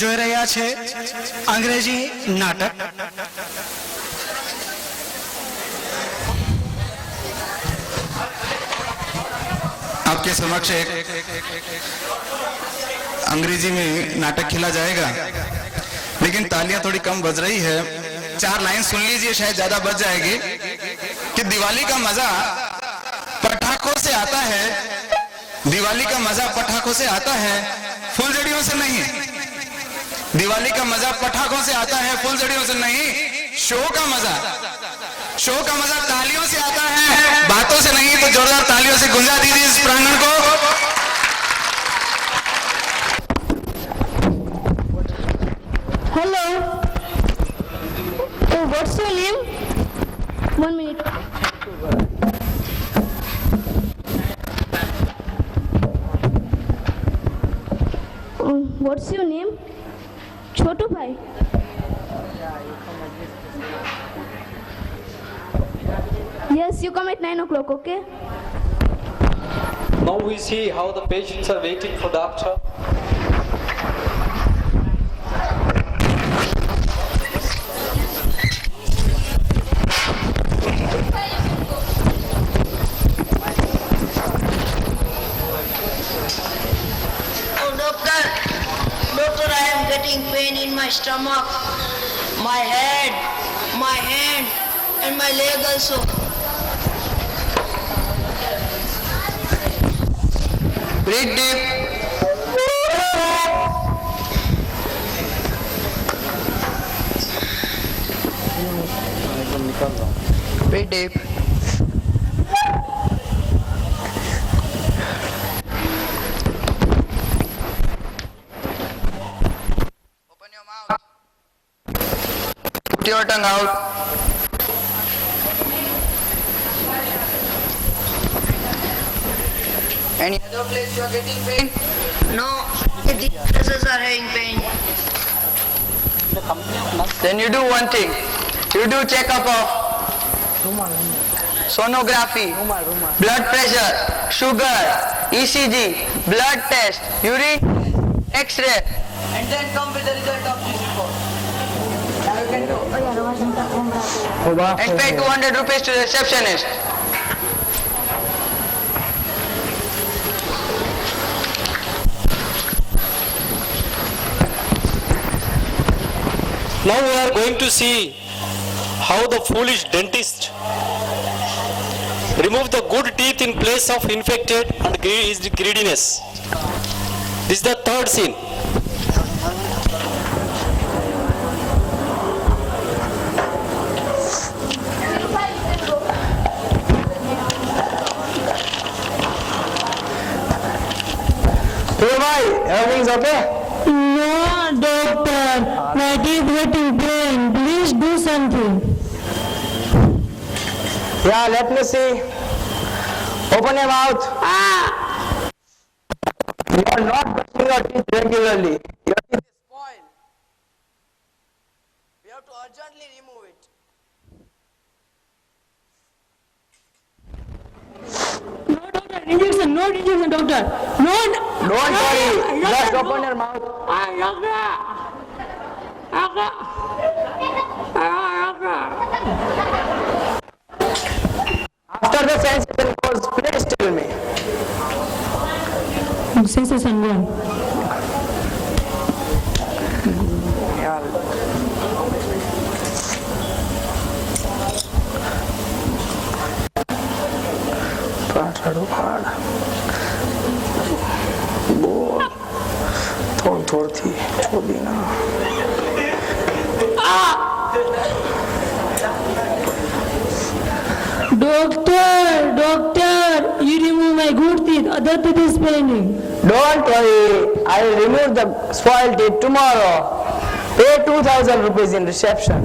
જોઈ રહ્યા છે અંગ્રેજી નાટક. आपके समक्ष एक अंग्रेजी में नाटक खेला जाएगा, लेकिन तालियां थोड़ी कम बज रही है. 4 लाइन सुन लीजिए, शायद ज्यादा बच जाएगी. कि दिवाली का मजा पटाखों से आता है, दिवाली का मजा पटाखों से आता है, फुलझड़ियों से नहीं. दिवाली का मजा पटाखों से आता है, फुलझड़ियों से नहीं. शो का मजा तालियों से आता है, बातों से नहीं. तो जोरदार तालियों से गुंजा दीजिए इस प्रांगण को. Hello. Oh, what's your name? 1 minute. What's your name? Chotu bhai. Yes, you come at 9 o'clock, okay? Now we see how the patients are waiting for doctor. Oh, doctor, I am getting pain in my stomach, my head, my hand, and my leg also. Breathe deep. Breathe deep. Open your mouth. Put your tongue out. Any other place you are getting pain? No, the nurses are having pain. Then you do one thing. You do checkup of sonography, blood pressure, sugar, ECG, blood test, urine, X-ray, and then come with the result of this report. Now you can do. And pay 200 rupees to the receptionist. Now we are going to see how the foolish dentist remove the good teeth in place of infected and his greediness. This is the third scene. Hey bhai, everything's okay? No, doctor. My teeth getting pain. Please do something. Yeah, let me see. Open your mouth. You are not brushing your teeth regularly. Your teeth is spoiled. We have to urgently remove it. No, doctor. Injection. No injection, doctor. No. Don't worry. Just open your mouth. After the sensation goes, please tell me. Sensation gone. थोड़ी थी छोड़ दी ना. Doctor, you remove my good teeth. Other teeth is paining. Don't worry, I will remove the spoiled teeth tomorrow. Pay 2,000 rupees in reception.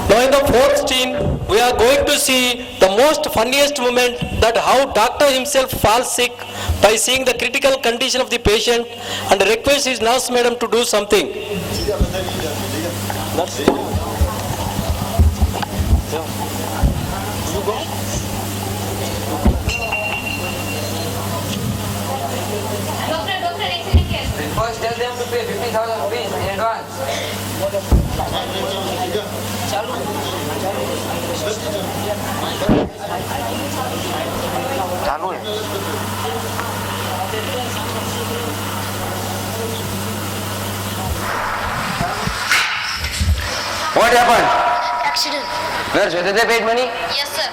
Now in the fourth scene, we are going to see the most funniest moment, that how doctor himself falls sick by seeing the critical condition of the patient and requests his nurse madam to do something. What happened? Accident. Nurse, whether they paid money? Yes, sir.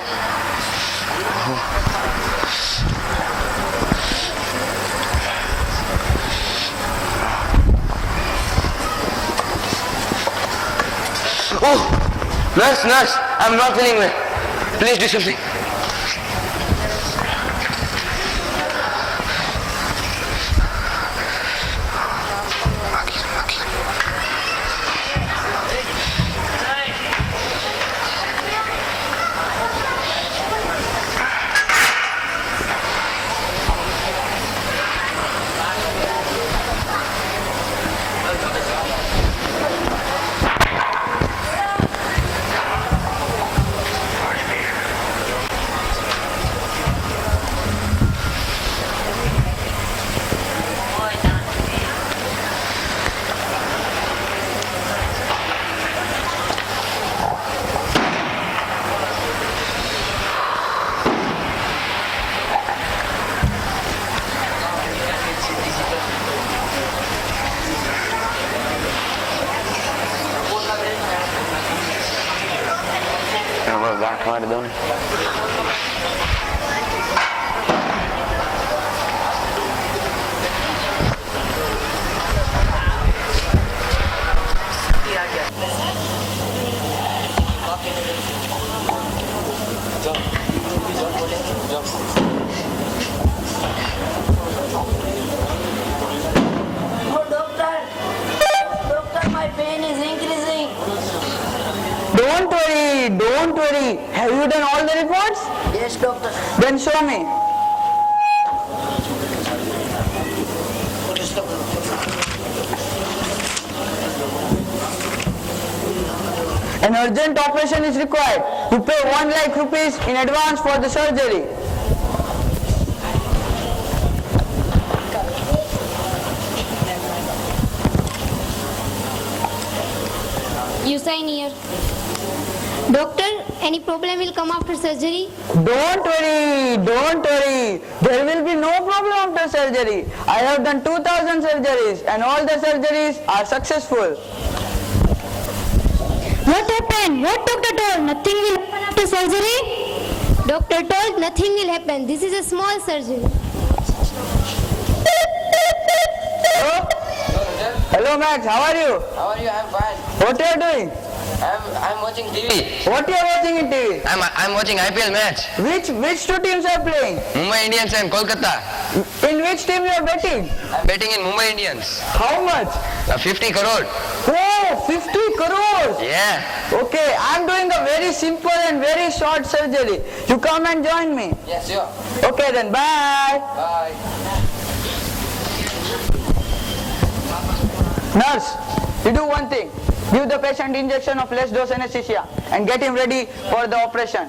Oh, nurse, I'm not feeling well. Please do something. गांठ मार दो ना. Oh, doctor. Doctor, my pain is increasing. Don't worry. Have you done all the reports? Yes, doctor. Then show me. An urgent operation is required. You pay 1 lakh rupees in advance for the surgery. You sign here. Doctor, any problem will come after surgery? Don't worry. There will be no problem after surgery. I have done 2000 surgeries and all the surgeries are successful. What happened? What doctor told? Nothing will happen after surgery? Doctor told nothing will happen. This is a small surgery. Hello Max, how are you? How are you? I'm fine. What are you doing? I'm watching TV. What you are watching in TV? I'm watching IPL match. Which two teams are playing? Mumbai Indians and Kolkata. In which team you are betting? I'm betting in Mumbai Indians. How much? 50 crore. Oh, 50 crores. Yeah. Okay, I'm doing a very simple and very short surgery. You come and join me. Yes, sure. Okay then, bye. Bye. Nurse, you do one thing. Give the patient injection of less dose anesthesia and get him ready for the operation.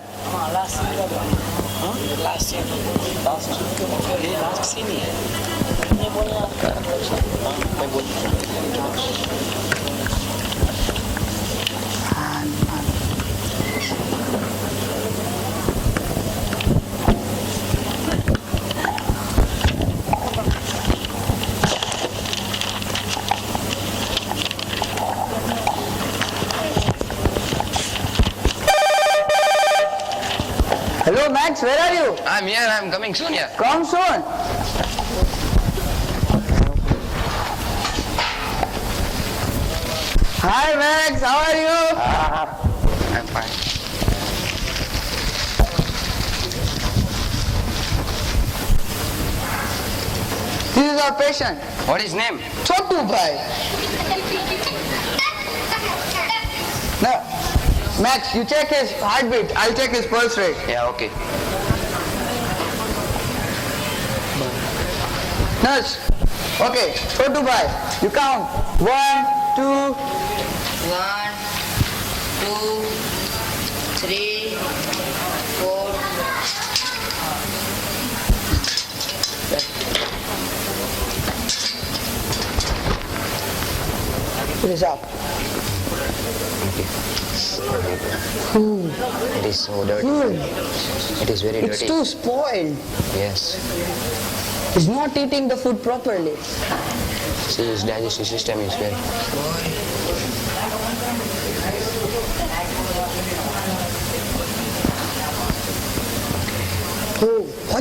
Hello Max, where are you? I'm here. I'm coming soon. Yeah. Come soon. Hi Max, how are you? I'm fine. This is our patient. What is his name? Chotu Bhai. Now, Max, you check his heartbeat. I'll check his pulse rate. Yeah. Okay. Nurse. Okay, Chotu Bhai. You count. 1, 2. 1, 2, 3, 4. It is up. It is so dirty. It is very It's dirty. too spoiled. Yes. He's not eating the food properly. See, his digestive system is very.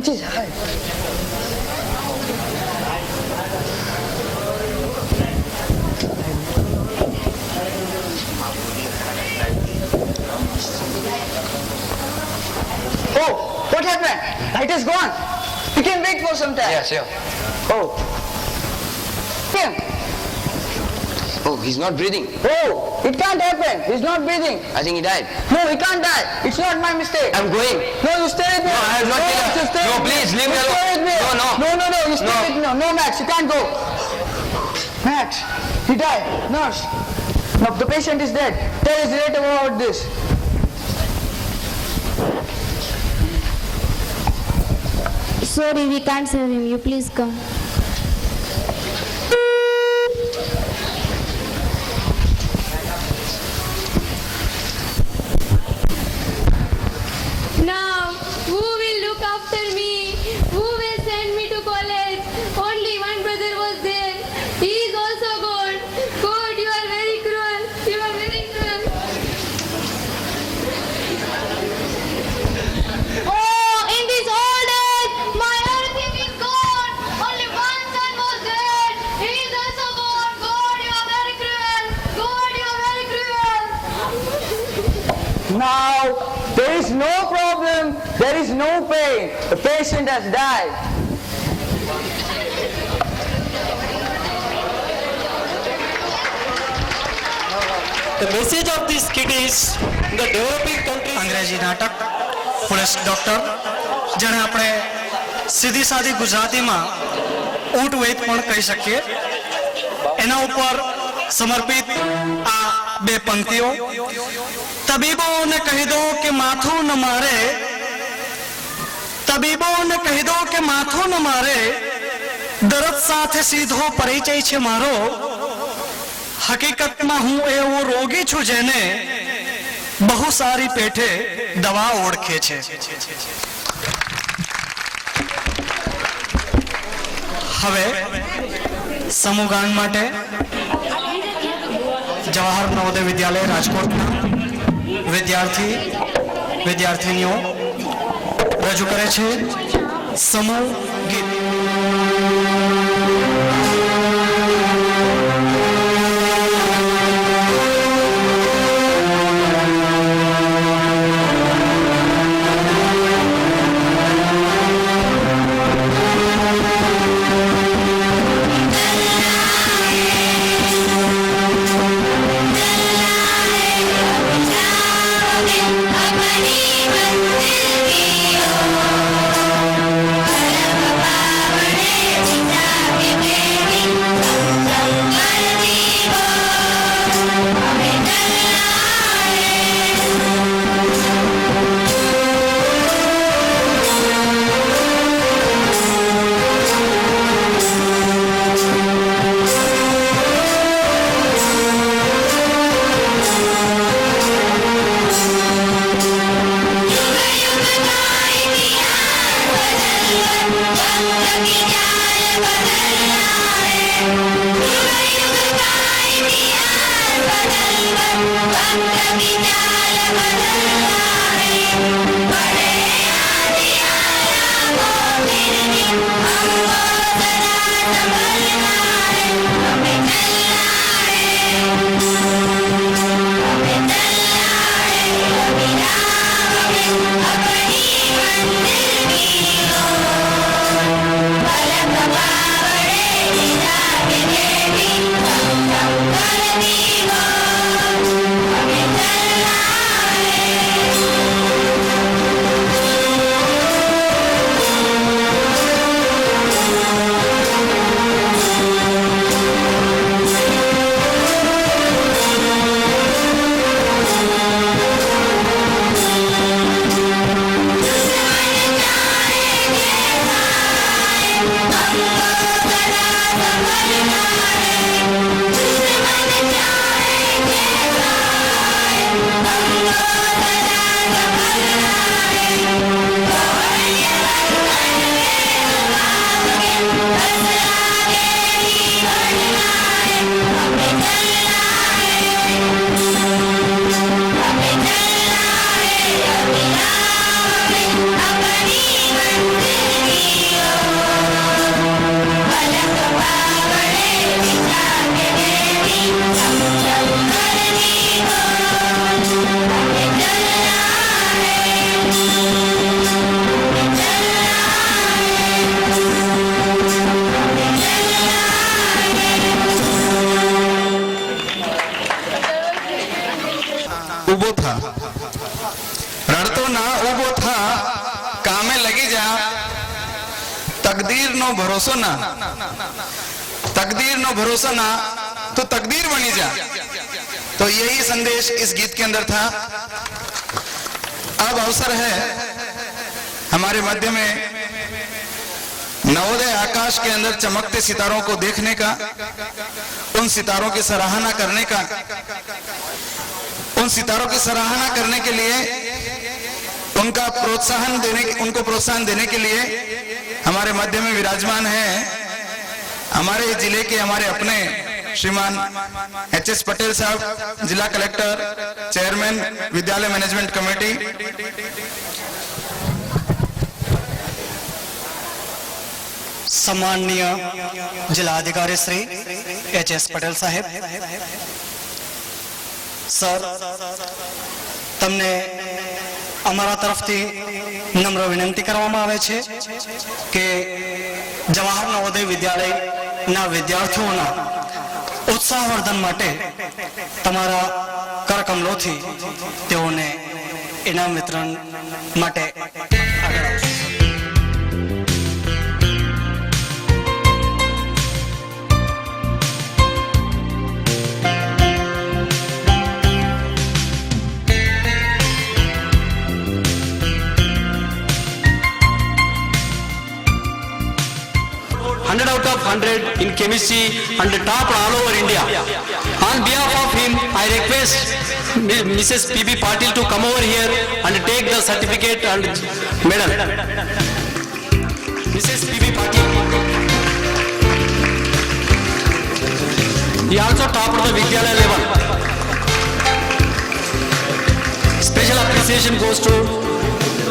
What is high? Oh, what happened? Light is gone. We can wait for some time. Yeah, sure. Oh. Him. Oh, he's not breathing. Oh, it can't happen. He's not breathing. I think he died. No, he can't die. It's not my mistake. I'm going. No, you stay with me. No, I have not no, taken- you stay No, with me. please, leave me You alone. stay with me. No. No, you stay No. with me. No, Max, you can't go. Max, he died. Nurse. No, the patient is dead. Tell his relative about this. Sorry, we can't save him. You please come. Now, who will look after me? Who will send me to college? Only one brother was there. He is also God. God, you are very cruel. You are very cruel. Oh, in this old age, my everything is gone. Only one son was there. He is also God. God, you are very cruel. God, you are very cruel. Now, there is no problem. There is no pain. The patient has died. The message of this skit is the developing countries. અંગ્રેજી નાટક police doctor જેને આપણે સીધી સાદી ગુજરાતીમાં ઊંટ વૈદ પણ કહી શકીએ એના ઉપર સમર્પિત આ બે પંક્તિઓ તબીબોને કહી દો કે માથું ન મારે તબીબોને કહી દો કે માથું ન મારે દર્દ સાથે સીધો પરિચય છે મારો હકીકતમાં હું એવો રોગી છું જેને બહુ સારી પેઠે દવા ઓળખે છે હવે સમૂહગાન માટે જવાહર નવોદય વિદ્યાલય રાજકોટના વિદ્યાર્થીનીઓ રજૂ કરે છે સમૂહ ગીત રડતો ના ઊભો થા, કામે લગી जा, तकदीर नो भरोसा ना, तकदीर नो भरोसा ना तो तकदीर बनी जा। तो यही संदेश इस गीत के अंदर था। अब अवसर है हमारे मध्य में नवोदय आकाश के अंदर चमकते सितारों को देखने का, उन सितारों की सराहना करने का। उन सितारों की सराहना करने के लिए, उनको प्रोत्साहन देने के लिए हमारे मध्य में विराजमान है हमारे जिले के हमारे अपने श्रीमान एच.एस. पटेल साहब, जिला कलेक्टर, चेयरमैन विद्यालय मैनेजमेंट कमेटी। सम्माननीय जिलाधिकारी श्री एच.एस. पटेल साहेब, सर તમને અમારા તરફથી નમ્ર વિનંતી કરવામાં આવે છે કે જવાહર નવોદય વિદ્યાલયના વિદ્યાર્થીઓના ઉત્સાહવર્ધન માટે તમારા કરકમલોથી તેઓને ઇનામ વિતરણ માટે આગળ આવશે। 100 out of 100 in chemistry and top all over India. On behalf of him, I request Mrs. P.B. Patil to come over here and take the certificate and medal. Mrs. P.B. Patil. He also topped the Vidyalaya level. Special appreciation goes to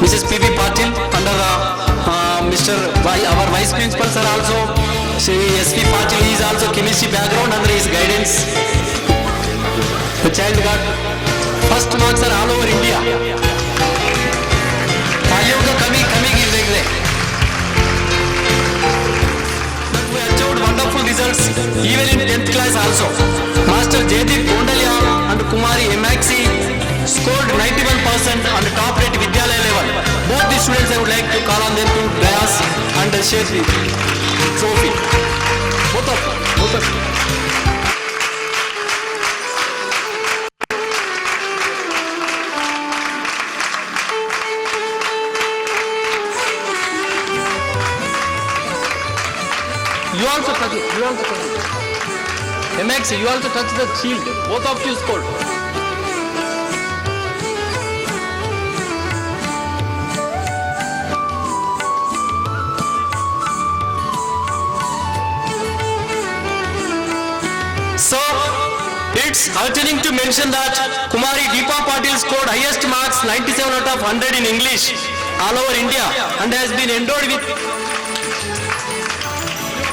Mrs. P.B. Patil under our Vice Principal sir also, Shri S.P. Patil, he is also chemistry background, under his guidance. The child got first marks are all over India. तालियों का कमी गिर देख रहे। But we achieved wonderful results even in 10th class also. Master Jaydeep Gondalia and Kumari Emaxi scored 91% on the top rate Vidyalaya level. Both the students I would like to call on them to dais and share the trophy. Both of them. You also touch it. Emaxi, you also touch the shield. Both of you scored. So, it's heartening to mention that Kumari Deepa Patil scored highest marks 97 out of 100 in English all over India and has been endowed with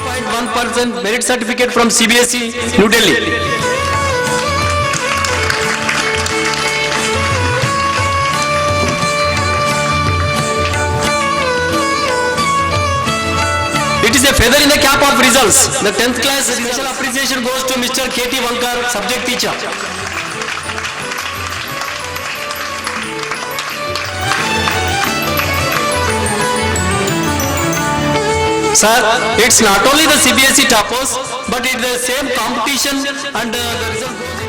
0.1% merit certificate from CBSE, New Delhi. It is a feather in the cap of results. The 10th class special appreciation goes to Mr. K.T. Vankar, subject teacher. Sir, it's not only the CBSE toppers, but it's the same competition and the result goes in.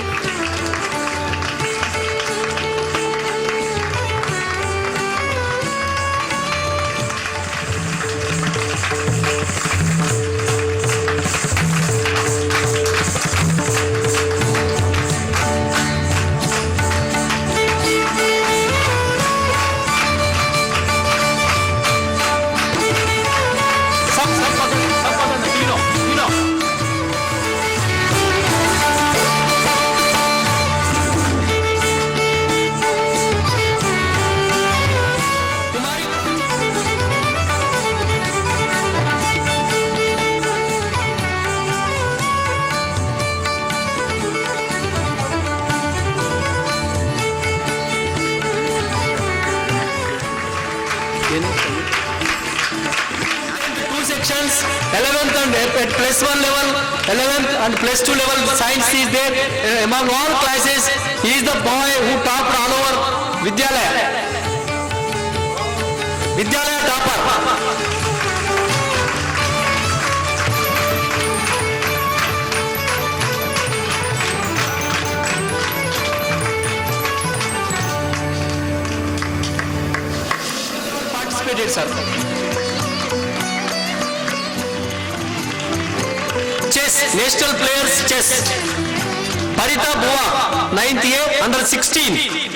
Two sections, 11th and at plus 1 level, 11th and plus 2 level science is there. Among all classes, he is the boy who topped all over Vidyalaya. विद्यालय topper participated, sir. Chess, national players chess. Parita Bua, 9th A, under 16.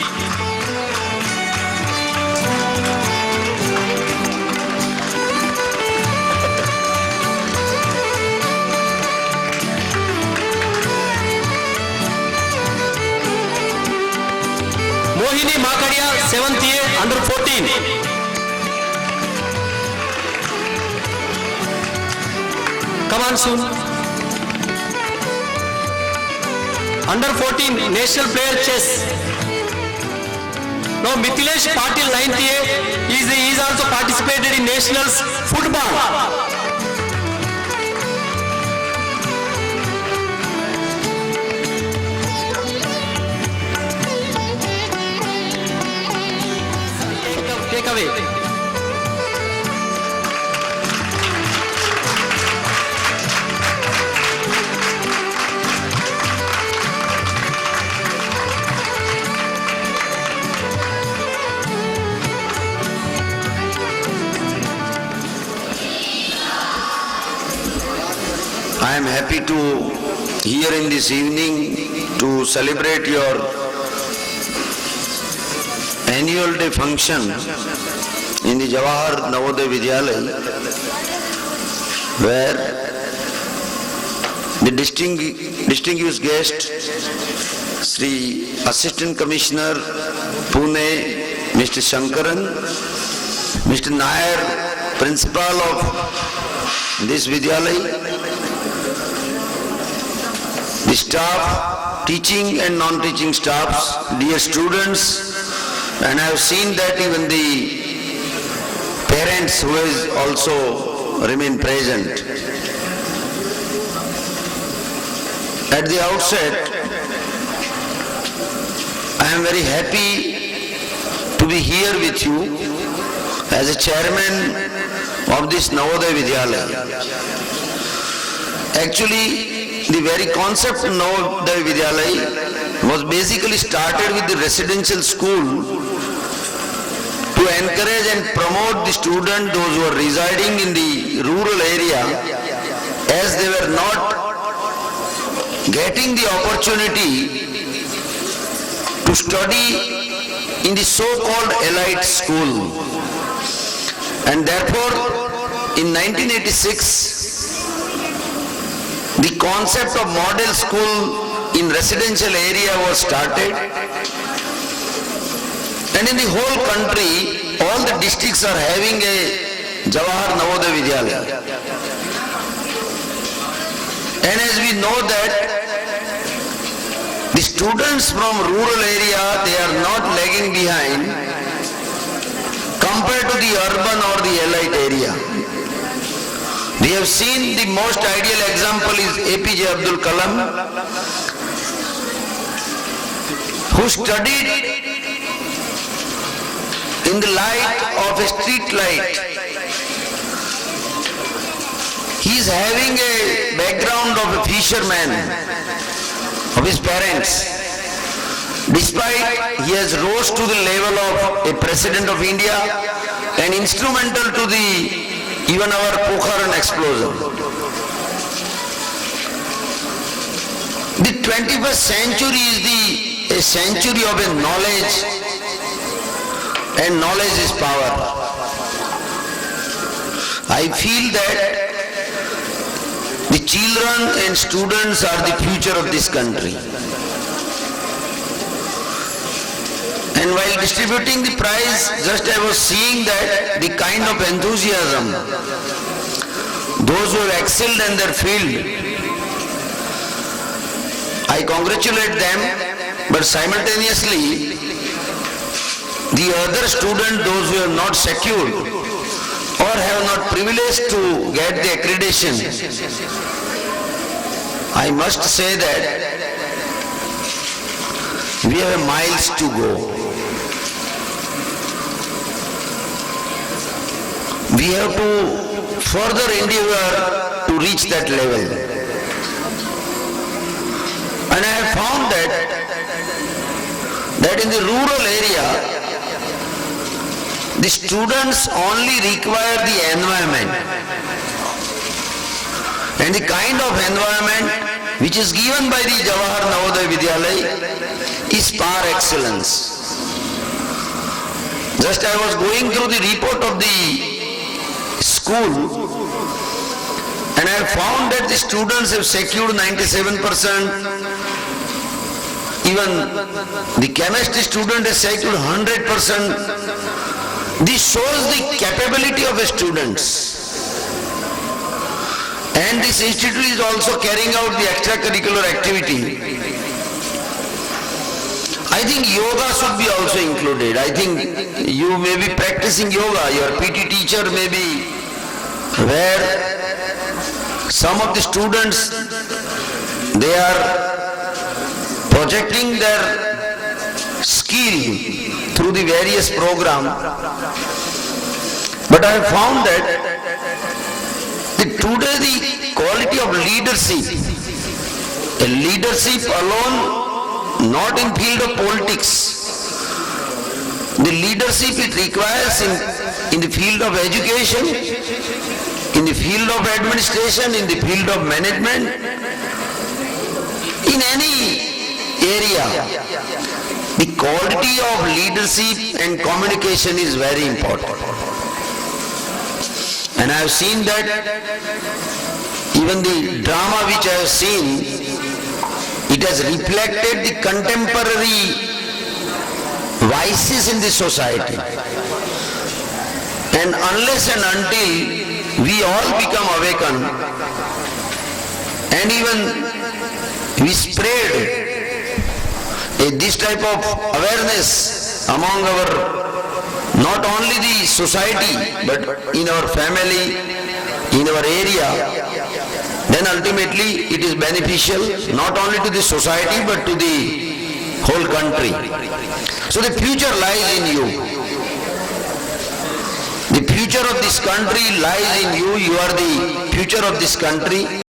Mohini Makadia, 7th A, under 14. Come on soon. Under 14, national player chess. Now Mithilesh Patil, 9th A, is also participated in nationals football. Take away. I am happy to here in this evening to celebrate your annual day function in the Jawahar Navodaya Vidyalaya, where the distinguished guest, Sri Assistant Commissioner Pune, Mr. Shankaran, Mr. Nair, Principal of this Vidyalaya, the staff, teaching and non-teaching staffs, dear students, and I have seen that even the parents who has also remained present. At the outset, I am very happy to be here with you as a chairman of this Navodaya Vidyalaya. Actually, the very concept of Navodaya Vidyalaya was basically started with the residential school to encourage and promote the students, those who are residing in the rural area, as they were not getting the opportunity to study in the so-called elite school. And therefore, in 1986, the concept of model school in residential area was started, and in the whole country, all the districts are having a Jawahar Navodaya Vidyalaya. And as we know that the students from rural area, they are not lagging behind compared to the urban or the elite area. We have seen the most ideal example is APJ Abdul Kalam, who studied in the light of a street light. He is having a background of a fisherman, of his parents. Despite he has rose to the level of a President of India and instrumental to even our Pokhran explosion. The 21st century is a century of a knowledge, and knowledge is power. I feel that the children and students are the future of this country. And while distributing the prize, just I was seeing that the kind of enthusiasm, those who have excelled in their field, I congratulate them, but simultaneously, the other students, those who have not secured or have not privileged to get the accreditation, I must say that we have miles to go. we have to further endeavor to reach that level. And I have found that in the rural area, the students only require the environment. And the kind of environment which is given by the Jawahar Navodaya Vidyalaya is par excellence. Just I was going through the report of the school and I found that the students have secured 97%, even the chemistry student has secured 100%. This shows the capability of the students. And this institute is also carrying out the extracurricular activity. I think yoga should be also included. I think you may be practicing yoga, your PT teacher may be where some of the students, they are projecting their skill through the various program. But I have found that today the quality of leadership, a leadership alone, not in field of politics. The leadership it requires in the field of education, in the field of administration, in the field of management, in any area. The quality of leadership and communication is very important. And I have seen that even the drama which I have seen, it has reflected the contemporary vices in the society. And unless and until we all become awakened and even we spread this type of awareness among our, not only the society, but in our family, in our area, then ultimately it is beneficial not only to the society but to the whole country. So the future lies in you. The future of this country lies in you. You are the future of this country.